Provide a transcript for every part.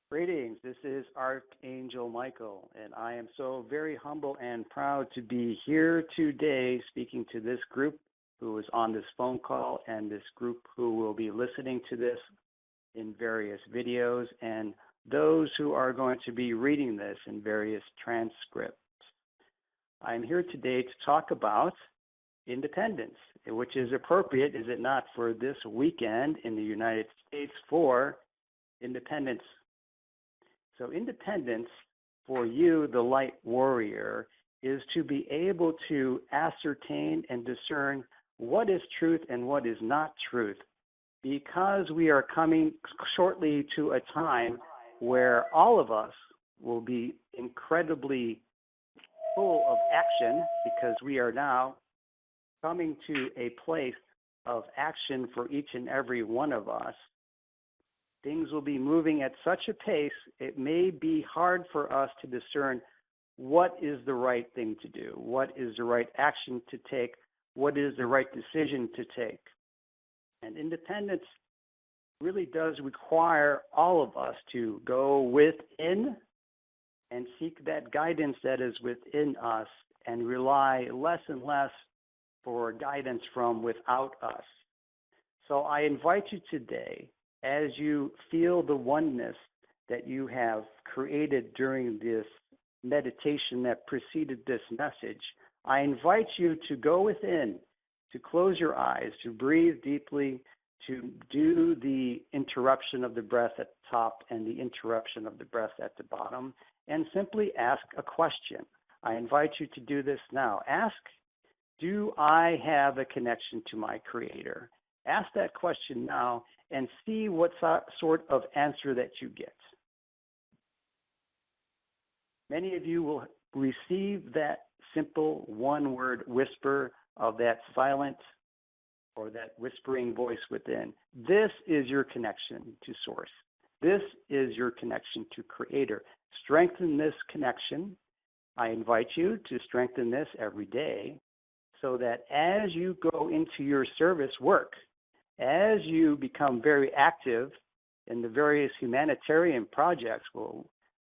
Greetings. This is Archangel Michael, and I am so very humble and proud to be here today speaking to this group who is on this phone call and this group who will be listening to this in various videos and those who are going to be reading this in various transcripts. I'm here today to talk about independence, which is appropriate, is it not, for this weekend in the United States for independence. So independence for you, the light warrior, is to be able to ascertain and discern what is truth and what is not truth, because we are coming shortly to a time where all of us will be incredibly full of action, because we are now coming to a place of action for each and every one of us. Things will be moving at such a pace, it may be hard for us to discern what is the right thing to do, what is the right action to take, what is the right decision to take. And independence really does require all of us to go within and seek that guidance that is within us and rely less and less for guidance from without us. So I invite you today, as you feel the oneness that you have created during this meditation that preceded this message, I invite you to go within, to close your eyes, to breathe deeply, to do the interruption of the breath at the top and the interruption of the breath at the bottom, and simply ask a question. I invite you to do this now. Ask, do I have a connection to my Creator? Ask that question now and see what sort of answer that you get. Many of you will receive that simple one-word whisper of that silent or that whispering voice within. This is your connection to Source. This is your connection to Creator. Strengthen this connection. I invite you to strengthen this every day so that as you go into your service work, as you become very active in the various humanitarian projects,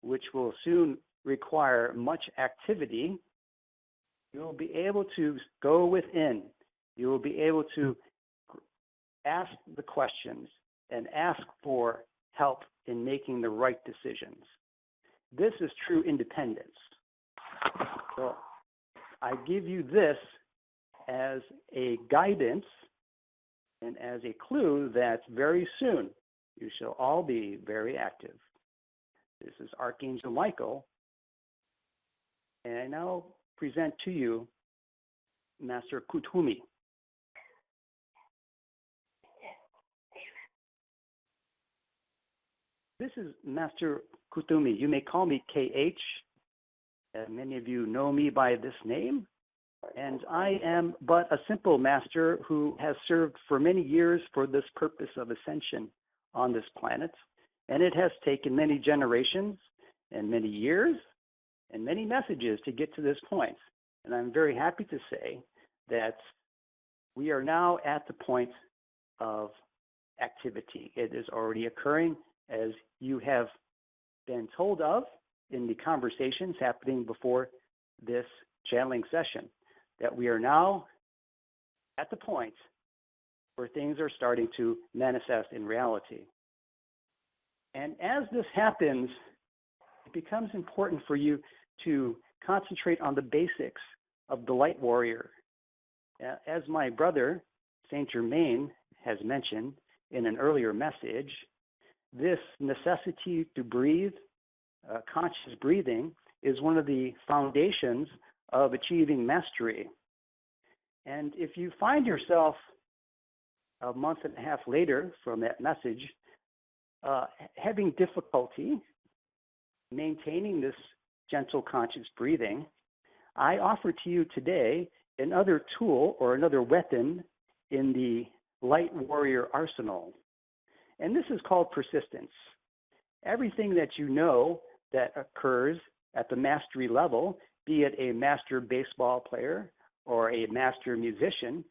which will soon require much activity, you will be able to go within. You will be able to ask the questions and ask for help in making the right decisions. This is true independence. So I give you this as a guidance and as a clue that very soon you shall all be very active. This is Archangel Michael, and I now present to you Master Kuthumi. This is Master Kuthumi. You may call me KH. Many of you know me by this name. And I am but a simple master who has served for many years for this purpose of ascension on this planet. And it has taken many generations and many years and many messages to get to this point. And I'm very happy to say that we are now at the point of activity. It is already occurring, as you have been told of in the conversations happening before this channeling session, that we are now at the point where things are starting to manifest in reality. And as this happens, it becomes important for you to concentrate on the basics of the light warrior. As my brother, Saint Germain, has mentioned in an earlier message, this necessity to breathe, conscious breathing, is one of the foundations of achieving mastery. And if you find yourself a month and a half later from that message having difficulty maintaining this gentle conscious breathing, I offer to you today another tool or another weapon in the light warrior arsenal. And this is called persistence. Everything that you know that occurs at the mastery level, be it a master baseball player or a master musician,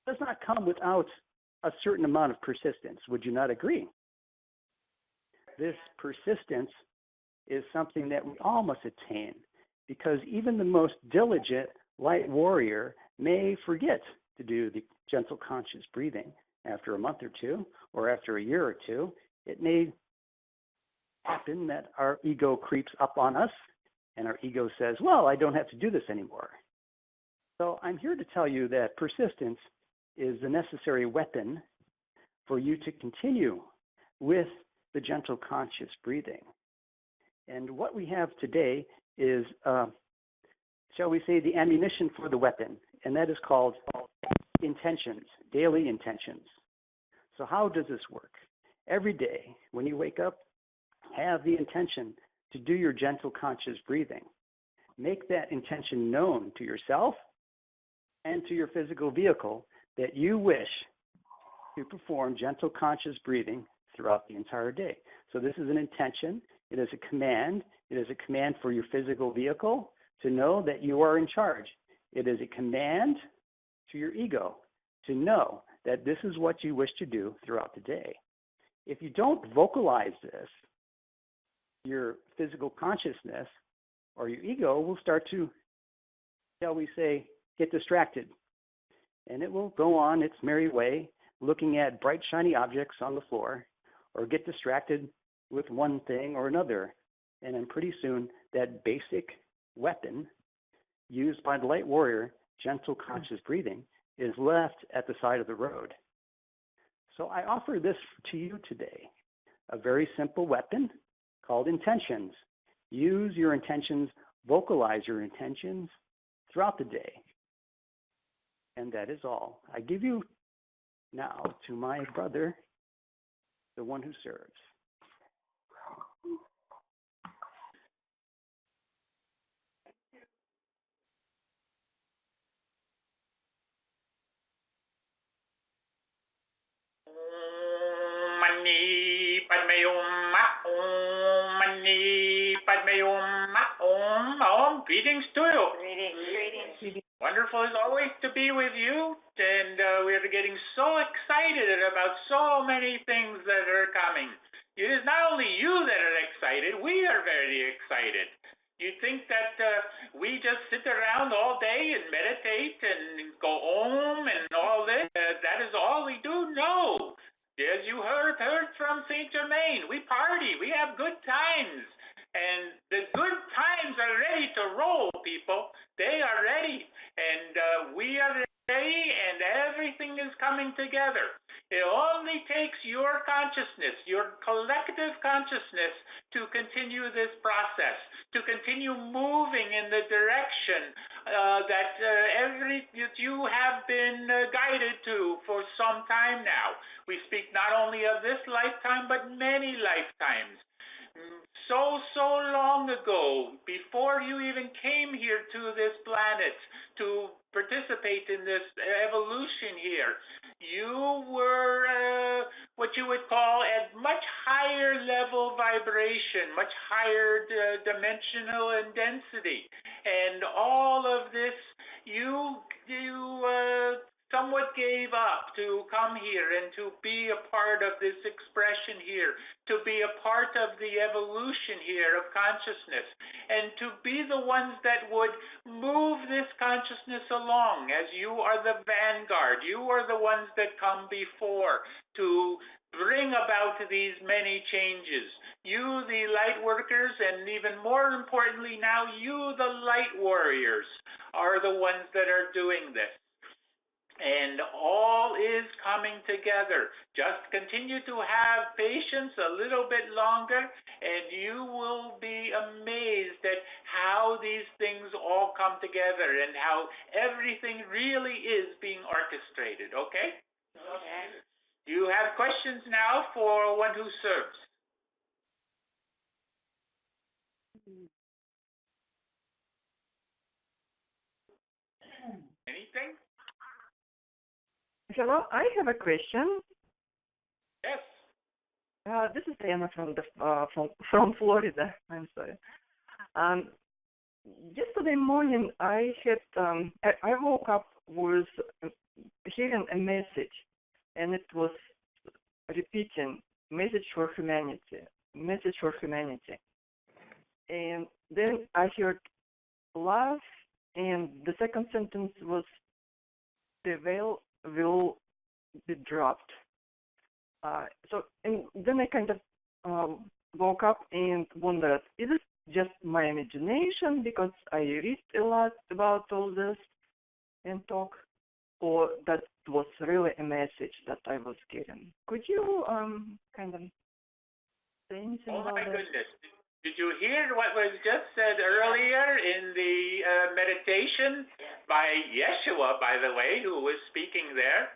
does not come without a certain amount of persistence. Would you not agree? This persistence is something that we all must attain, because even the most diligent light warrior may forget to do the gentle conscious breathing after a month or two, or after a year or two. It may happen that our ego creeps up on us, and our ego says, well, I don't have to do this anymore. So I'm here to tell you that persistence is the necessary weapon for you to continue with the gentle conscious breathing. And what we have today is, shall we say, the ammunition for the weapon, and that is called intentions, daily intentions. So how does this work? Every day when you wake up, have the intention to do your gentle conscious breathing. Make that intention known to yourself and to your physical vehicle that you wish to perform gentle conscious breathing throughout the entire day. So this is an intention. It is a command. It is a command for your physical vehicle to know that you are in charge. It is a command to your ego to know that this is what you wish to do throughout the day. If you don't vocalize this, your physical consciousness or your ego will start to, shall we say, get distracted. And it will go on its merry way, looking at bright, shiny objects on the floor, or get distracted with one thing or another. And then pretty soon, that basic weapon used by the light warrior, gentle conscious breathing, is left at the side of the road. So I offer this to you today, a very simple weapon called intentions. Use your intentions, vocalize your intentions throughout the day. And that is all. I give you now to my brother, the one who serves. Mani Padme Om Mani Padme Om. Greetings to you. Greetings. Wonderful as always to be with you, and we're getting so excited about so many things that are coming. It is not only you that are excited, we are very excited. You think that we just sit around all day and meditate and go home and all this? That is all we do? No. As you heard from Saint Germain, we party, we have good times. And the good times are ready to roll, people. They are ready. And we are ready, and everything is coming together. It only takes your consciousness, your collective consciousness, to continue this process, to continue moving in the direction that you have been guided to for some time now. We speak not only of this lifetime, but many lifetimes. So long ago, before you even came here to this planet to participate in this evolution here, you were what you would call at much higher level vibration, much higher dimensional and density. And all of this, you somewhat gave up to come here and to be a part of this expression here, to be a part of the evolution here of consciousness, and to be the ones that would move this consciousness along, as you are the vanguard. You are the ones that come before to bring about these many changes. You, the light workers, and even more importantly now, you, the light warriors, are the ones that are doing this. And all is coming together. Just continue to have patience a little bit longer, and you will be amazed at how these things all come together and how everything really is being orchestrated, okay? Okay. You have questions now for one who serves. Anything? Hello, I have a question. Yes. This is Anna from Florida. I'm sorry. Yesterday morning, I woke up with hearing a message, and it was repeating message for humanity. message for humanity. And then I heard love, and the second sentence was the veil will be dropped. And then I kind of woke up and wondered, is it just my imagination because I read a lot about all this and talk, or that was really a message that I was getting? Could you kind of say anything about that? Oh my goodness. Did you hear what was just said earlier in the meditation by Yeshua, by the way, who was speaking there?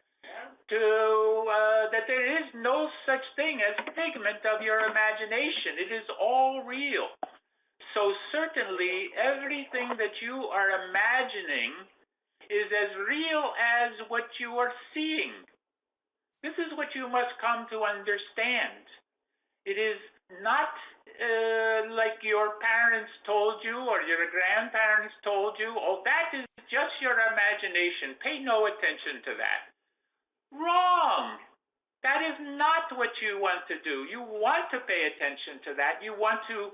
That there is no such thing as figment of your imagination. It is all real. So certainly everything that you are imagining is as real as what you are seeing. This is what you must come to understand. It is not like your parents told you or your grandparents told you, oh, that is just your imagination. Pay no attention to that. Wrong. That is not what you want to do. You want to pay attention to that. You want to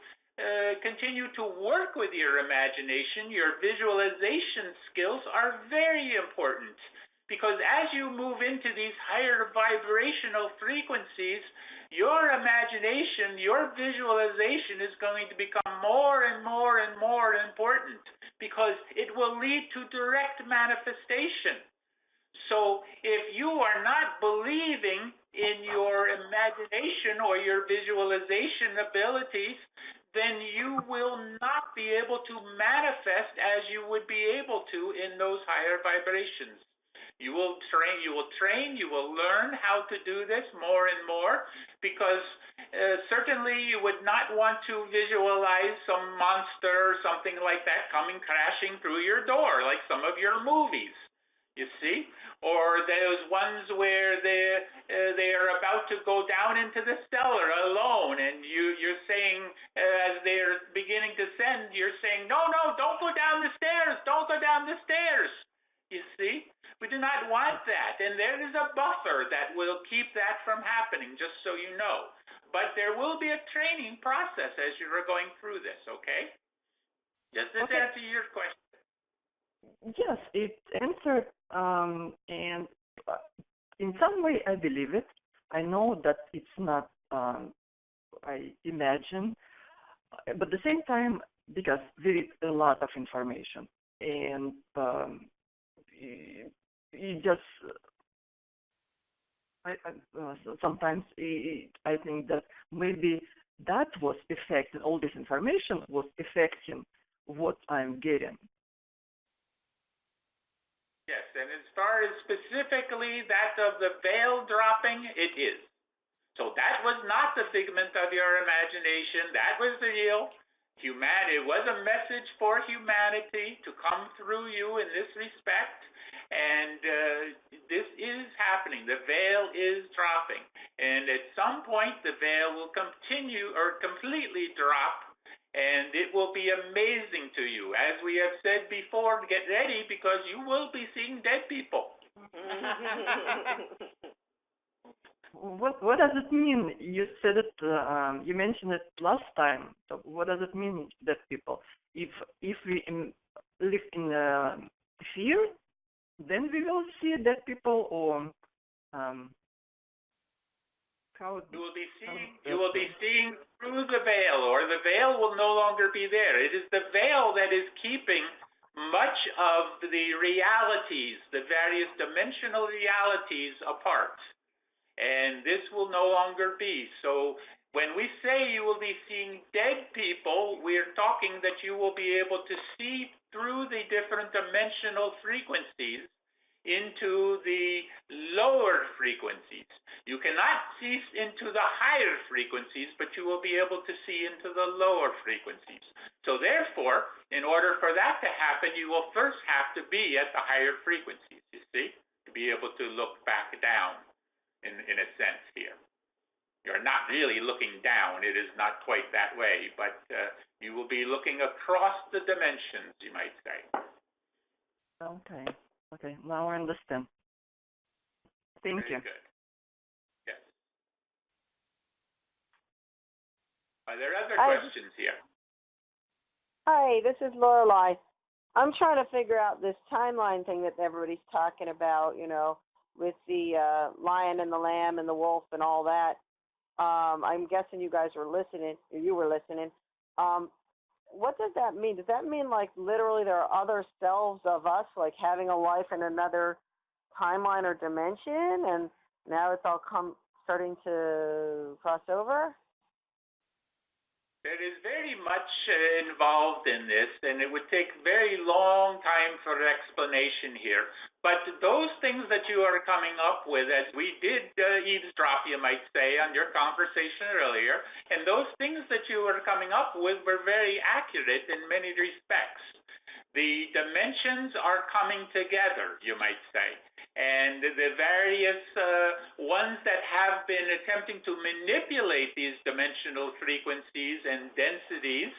continue to work with your imagination. Your visualization skills are very important, because as you move into these higher vibrational frequencies, your imagination, your visualization is going to become more and more and more important, because it will lead to direct manifestation. So if you are not believing in your imagination or your visualization abilities, then you will not be able to manifest as you would be able to in those higher vibrations. You will train, you will learn how to do this more and more, because certainly you would not want to visualize some monster or something like that coming crashing through your door, like some of your movies. You see, or those ones where they are about to go down into the cellar alone, and you're saying as they're beginning to descend, you're saying, no, don't go down the stairs, don't go down the stairs. You see, we do not want that, and there is a buffer that will keep that from happening, just so you know. But there will be a training process as you are going through this. Okay, does this answer your question? Yes, it answered, and in some way I believe it. I know that it's not, I imagine, but at the same time, because there is a lot of information, and you just, sometimes I think that maybe that was affecting, all this information was affecting what I'm getting. Yes, and as far as specifically that of the veil dropping, it is. So that was not the figment of your imagination. That was real. It was a message for humanity to come through you in this respect. And this is happening. The veil is dropping. And at some point, the veil will continue or completely drop. And it will be amazing to you. As we have said before, get ready, because you will be seeing dead people. What does it mean? You said it. You mentioned it last time. So what does it mean, dead people? If we live in fear, then we will see dead people, or how? You will be seeing through the veil, or the veil will no longer be there. It is the veil that is keeping much of the realities, the various dimensional realities, apart. And this will no longer be. So when we say you will be seeing dead people, we're talking that you will be able to see through the different dimensional frequencies into the lower frequencies. You cannot see into the higher frequencies, but you will be able to see into the lower frequencies. So therefore, in order for that to happen, you will first have to be at the higher frequencies, you see, to be able to look back down in a sense here. You're not really looking down. It is not quite that way, but you will be looking across the dimensions, you might say. Okay, now I understand. Thank you. Very good. Yes. other questions here? Hi, this is Lorelei. I'm trying to figure out this timeline thing that everybody's talking about, with the lion and the lamb and the wolf and all that. I'm guessing you guys were listening, or you were listening. What does that mean? Does that mean like literally there are other selves of us, like having a life in another timeline or dimension, and now it's all starting to cross over? There is very much involved in this, and it would take very long time for explanation here. But those things that you are coming up with, as we did eavesdrop, you might say, on your conversation earlier, and those things that you were coming up with were very accurate in many respects. The dimensions are coming together, you might say. And the various ones that have been attempting to manipulate these dimensional frequencies and densities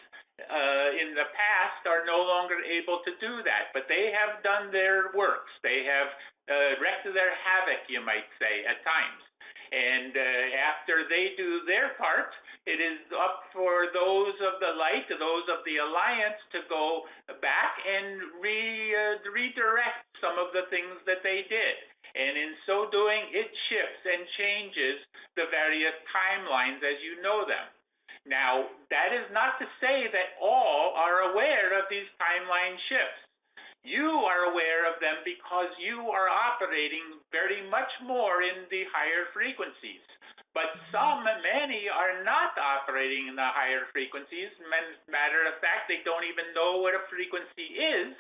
in the past are no longer able to do that. But they have done their works. They have wreaked their havoc, you might say, at times. And after they do their part, it is up for those of the light, those of the alliance, to go back and redirect some of the things that they did. And in so doing, it shifts and changes the various timelines as you know them. Now, that is not to say that all are aware of these timeline shifts. You are aware of them because you are operating very much more in the higher frequencies. But many are not operating in the higher frequencies. Matter of fact, they don't even know what a frequency is.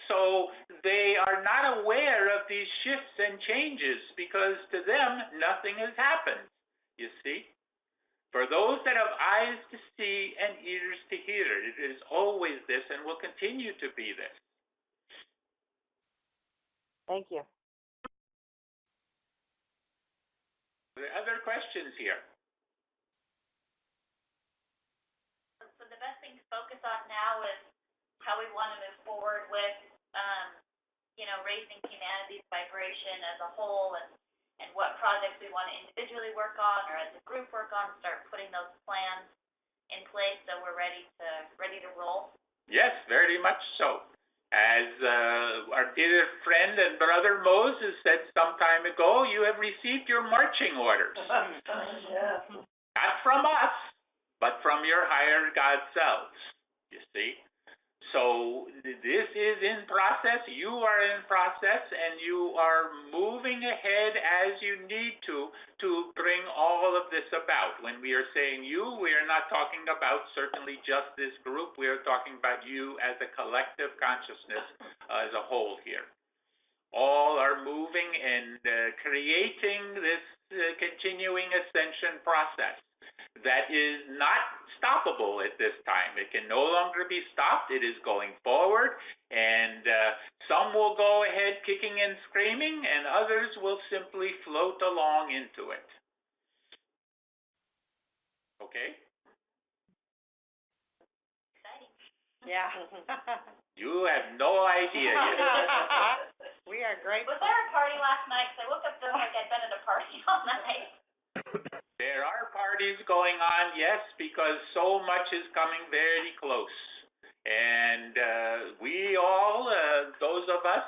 So they are not aware of these shifts and changes because to them, nothing has happened, you see. For those that have eyes to see and ears to hear, it is always this and will continue to be this. Thank you. Are there other questions here? So the best thing to focus on now is how we want to move forward with, raising humanity's vibration as a whole, and what projects we want to individually work on or as a group work on, start putting those plans in place so we're ready to roll. Yes, very much so. As our dear friend and brother Moses said some time ago, you have received your marching orders. Not from us, but from your higher God selves, you see. So this is in process, you are in process, and you are moving ahead as you need to bring all of this about. When we are saying you, we are not talking about certainly just this group, we are talking about you as a collective consciousness as a whole here. All are moving and creating this continuing ascension process that is not stoppable at this time. It can no longer be stopped. It is going forward, and some will go ahead kicking and screaming, and others will simply float along into it. Okay? Exciting. Yeah. You have no idea yet. We are grateful. Was there a party last night? Because I woke up feeling like I'd been at a party all night. There are parties going on, yes, because so much is coming very close. And we all, those of us,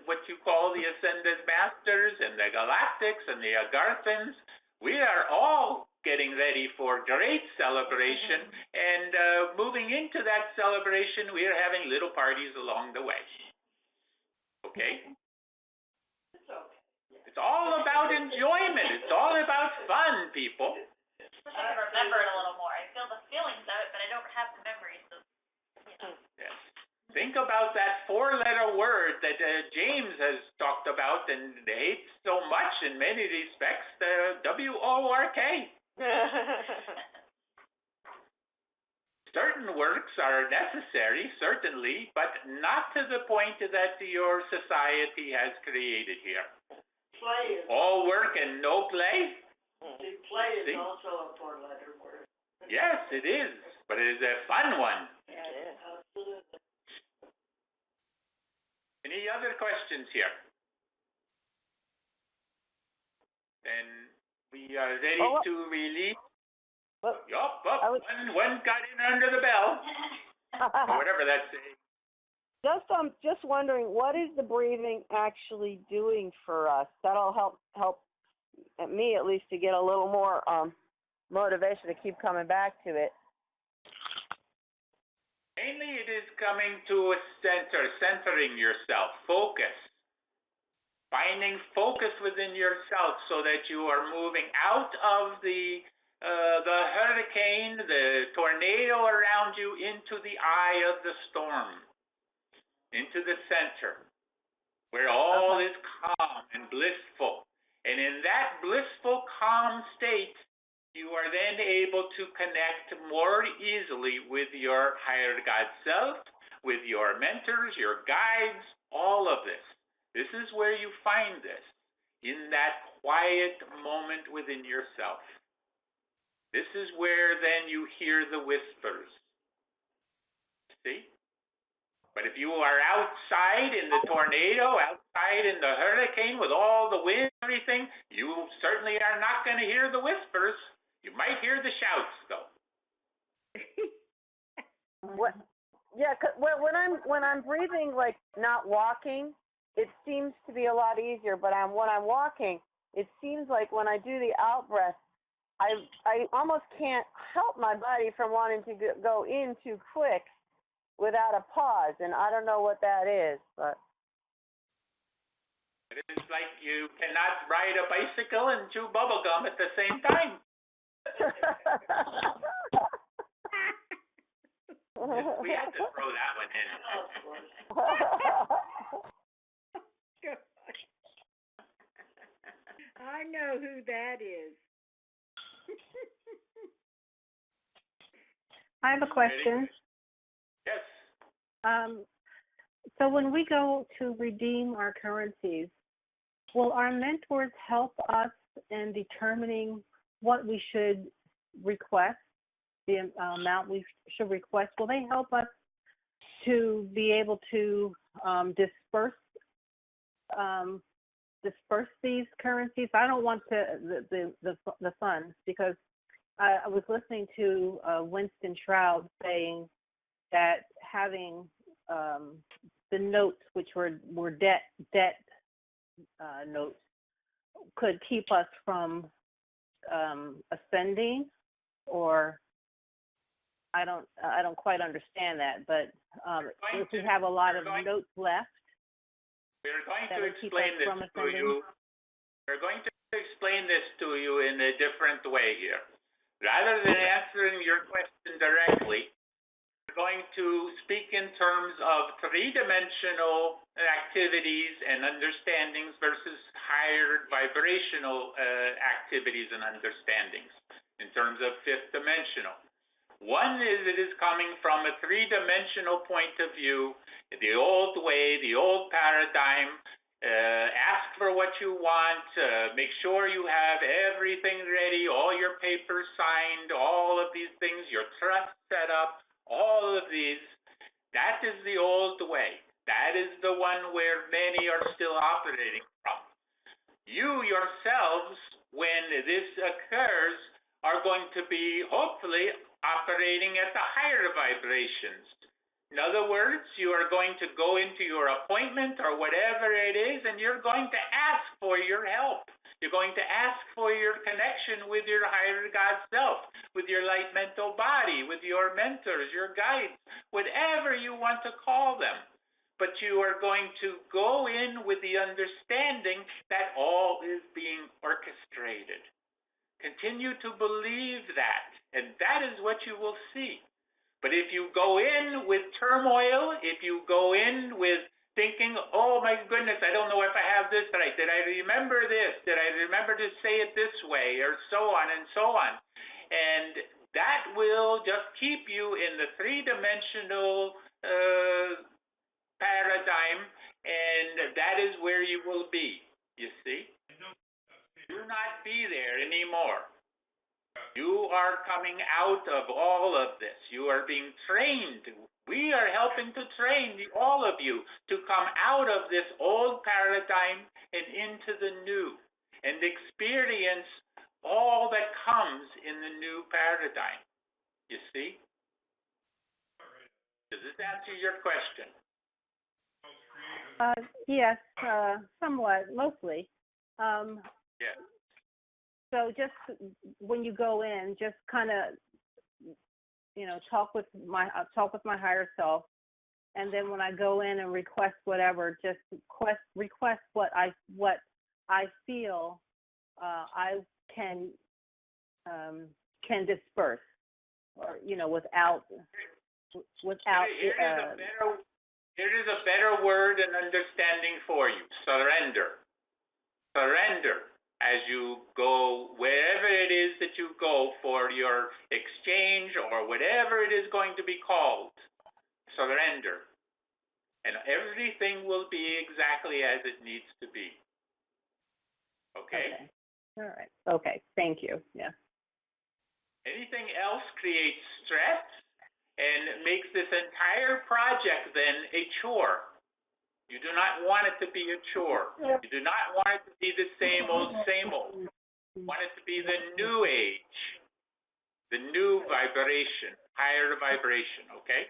what you call the Ascended Masters and the Galactics and the Agarthans, we are all getting ready for great celebration. And moving into that celebration, we are having little parties along the way. Okay? It's all about enjoyment. It's all about fun, people. I wish I could remember it a little more. I feel the feelings of it, but I don't have the memories of, Yes. Think about that four-letter word that James has talked about and hates so much in many respects, the W-O-R-K. Certain works are necessary, certainly, but not to the point that your society has created here. Play is, All work and no play? play is also a four-letter word. Yes, it is, but it is a fun one. Yeah, it is. Absolutely. Any other questions here? Then we are ready to release But Yup, I was one got in under the bell, or whatever that's saying. just wondering, what is the breathing actually doing for us? That'll help me at least to get a little more motivation to keep coming back to it. Mainly it is coming to a center, centering yourself, focus. Finding focus within yourself so that you are moving out of the hurricane, the tornado around you, into the eye of the storm, into the center, where all is calm and blissful. And in that blissful, calm state, you are then able to connect more easily with your higher God self, with your mentors, your guides, all of this. This is where you find this, in that quiet moment within yourself. This is where then you hear the whispers. See? But if you are outside in the tornado, outside in the hurricane with all the wind and everything, you certainly are not going to hear the whispers. You might hear the shouts, though. What? Yeah, 'cause when I'm breathing, like not walking, it seems to be a lot easier. But when I'm walking, it seems like when I do the out breath, I almost can't help my body from wanting to go in too quick without a pause, and I don't know what that is, but. It is like you cannot ride a bicycle and chew bubble gum at the same time. We had to throw that one in. I know who that is. I have a question. Yes. So when we go to redeem our currencies, will our mentors help us in determining what we should request, the amount we should request? Will they help us to be able to disperse these currencies? I don't want the funds, because I was listening to Winston Shroud saying that having the notes, which were debt notes, could keep us from ascending, or I don't quite understand that, but if we have a lot of notes left, we're going to explain this to you. We're going to explain this to you in a different way here. Rather than answering your question directly, we're going to speak in terms of three-dimensional activities and understandings versus higher vibrational activities and understandings in terms of fifth dimensional. One is it is coming from a three-dimensional point of view, the old way, the old paradigm. Ask for what you want, make sure you have everything ready, all your papers signed, all of these things, your trust set up, all of these. That is the old way. That is the one where many are still operating from. You yourselves, when this occurs, are going to be hopefully operating at the higher vibrations. In other words, you are going to go into your appointment or whatever it is, and you're going to ask for your help. You're going to ask for your connection with your higher God self, with your light mental body, with your mentors, your guides, whatever you want to call them. But you are going to go in with the understanding that all is being orchestrated. Continue to believe that, and that is what you will see. But if you go in with turmoil, if you go in with thinking, oh my goodness, I don't know if I have this right. Did I remember this? Did I remember to say it this way? Or so on and so on. And that will just keep you in the three-dimensional paradigm, and that is where you will be, you see? Do not be there anymore. You are coming out of all of this. You are being trained. We are helping to train all of you to come out of this old paradigm and into the new, and experience all that comes in the new paradigm. You see? Does this answer your question? Yes, somewhat, mostly. Yes. So just when you go in, just kind of, talk with my higher self, and then when I go in and request whatever, just request what I feel I can disperse, or without. Here is a better word and understanding for you. Surrender. Surrender as you go, wherever it is that you go for your exchange or whatever it is going to be called. Surrender. And everything will be exactly as it needs to be. Okay? All right. Okay. Thank you. Yeah. Anything else creates stress and makes this entire project then a chore. You do not want it to be a chore. You do not want it to be the same old, same old. You want it to be the new age, the new vibration, higher vibration, okay?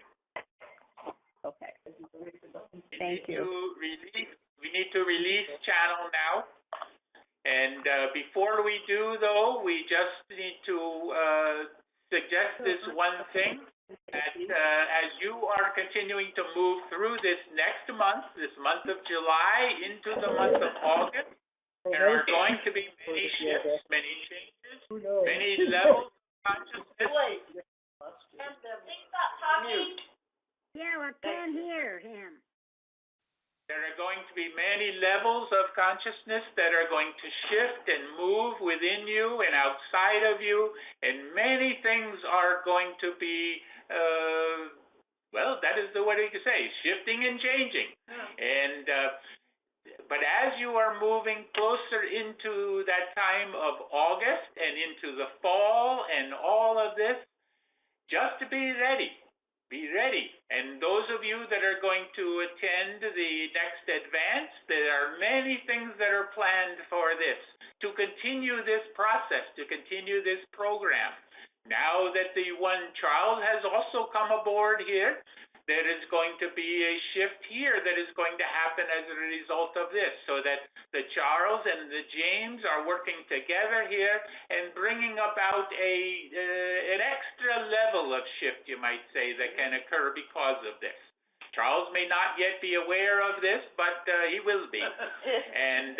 Okay. Thank you. We need to release channel now. And before we do, though, we just need to suggest this one thing, that as you are continuing to move through this next month, this month of July into the month of August, there are going to be many shifts, many changes, many levels of consciousness. Please stop talking. Yeah, I can't hear him. There are going to be many levels of consciousness that are going to shift and move within you and outside of you, and many things are going to be, that is the way to say, shifting and changing. And but as you are moving closer into that time of August and into the fall and all of this, just to be ready. Be ready. And those of you that are going to attend the next advance, there are many things that are planned for this, to continue this process, to continue this program. Now that the one Charles has also come aboard here, there is going to be a shift here that is going to happen as a result of this, so that the Charles and the James are working together here and bringing about an extra level of shift, you might say, that can occur because of this. Charles may not yet be aware of this, but he will be. And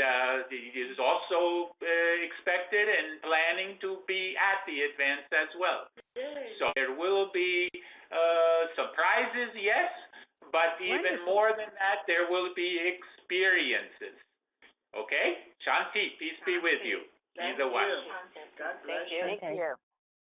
he is also expected and planning to be at the advance as well. So there will be surprises, yes, but even more than that, there will be experiences. Okay? Shanti, peace be with you. Be the one. God bless you. Thank you.